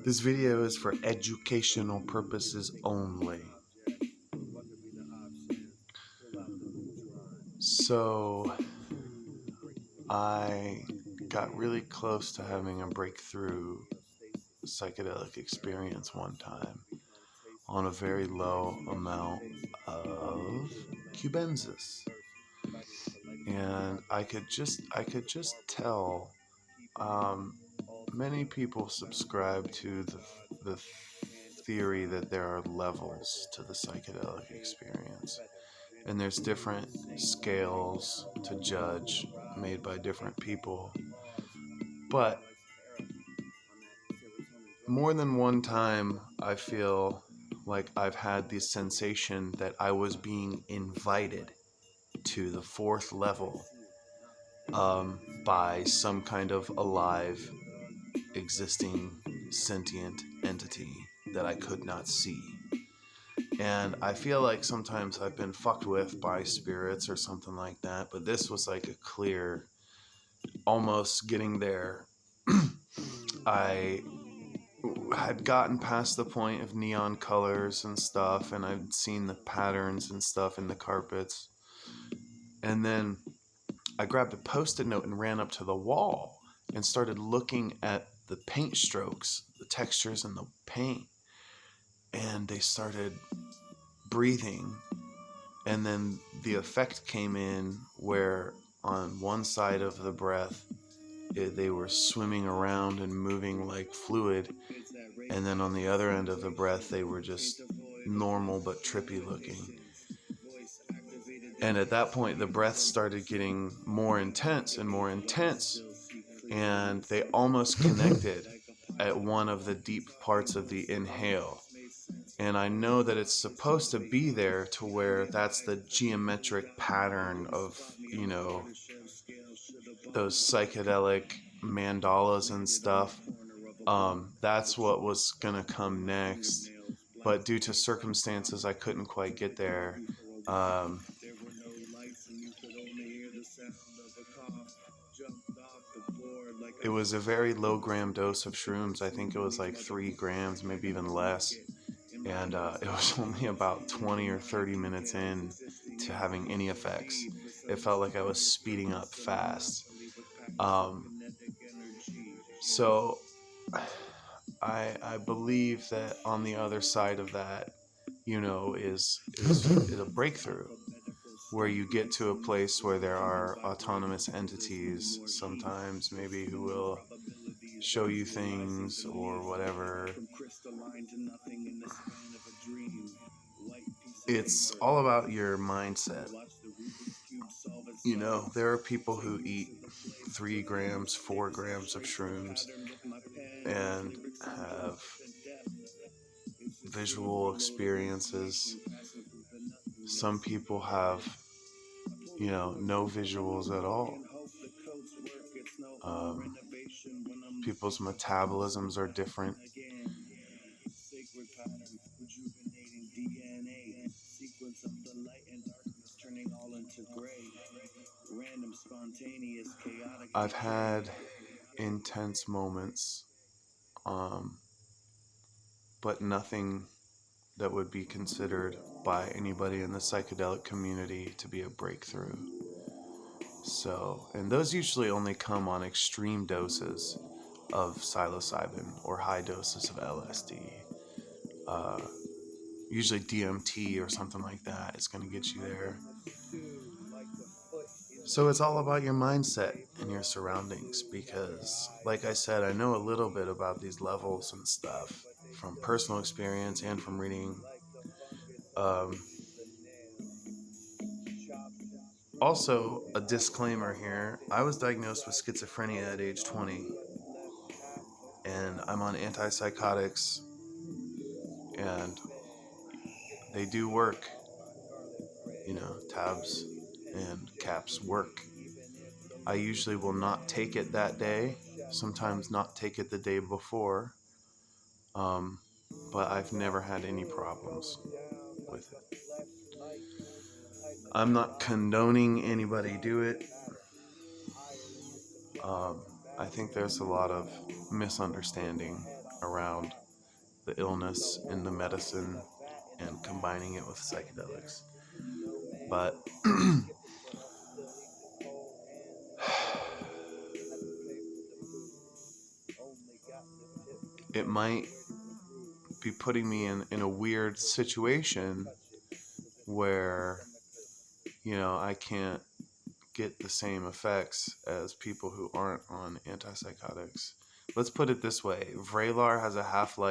This video is for educational purposes only. So, I got really close to having a breakthrough psychedelic experience one time on a very low amount of cubensis. And I could just tell many people subscribe to the theory that there are levels to the psychedelic experience. And there's different scales to judge made by different people. But more than one time, I feel like I've had the sensation that I was being invited to the fourth level by some kind of alive, existing, sentient entity that I could not see. And I feel like sometimes I've been fucked with by spirits or something like that, but this was like a clear, almost getting there. I had gotten past the point of neon colors and stuff, and I'd seen the patterns and stuff in the carpets. And then I grabbed a post-it note and ran up to the wall and started looking at the paint strokes, the textures in the paint. And they started breathing. And then the effect came in where on one side of the breath, they were swimming around and moving like fluid. And then on the other end of the breath, they were just normal but trippy looking. And at that point, the breath started getting more intense and more intense. And they almost connected at one of the deep parts of the inhale. And I know that it's supposed to be there to where that's the geometric pattern of, those psychedelic mandalas and stuff. That's what was going to come next. But due to circumstances, I couldn't quite get there. Um, it was a very low gram dose of shrooms. I think it was like 3 grams, maybe even less. And it was only about 20 or 30 minutes in to having any effects. It felt like I was speeding up fast. So I believe that on the other side of that, is a breakthrough where you get to a place where there are autonomous entities sometimes maybe who will show you things or whatever. It's all about your mindset. There are people who eat 3 grams, 4 grams of shrooms and have visual experiences. Some people have, no visuals at all. People's metabolisms are different. I've had intense moments, but nothing that would be considered by anybody in the psychedelic community to be a breakthrough. So, and those usually only come on extreme doses of psilocybin or high doses of LSD. Usually DMT or something like that is going to get you there. So it's all about your mindset and your surroundings because, like I said, I know a little bit about these levels and stuff from personal experience and from reading. Also, a disclaimer here, I was diagnosed with schizophrenia at age 20 and I'm on antipsychotics and they do work. Tabs and caps work. I usually will not take it that day, sometimes not take it the day before, but I've never had any problems with it. I'm not condoning anybody do it. I think there's a lot of misunderstanding around the illness and the medicine and combining it with psychedelics. But it might be putting me in a weird situation where, I can't get the same effects as people who aren't on antipsychotics. Let's put it this way: Vraylar has a half life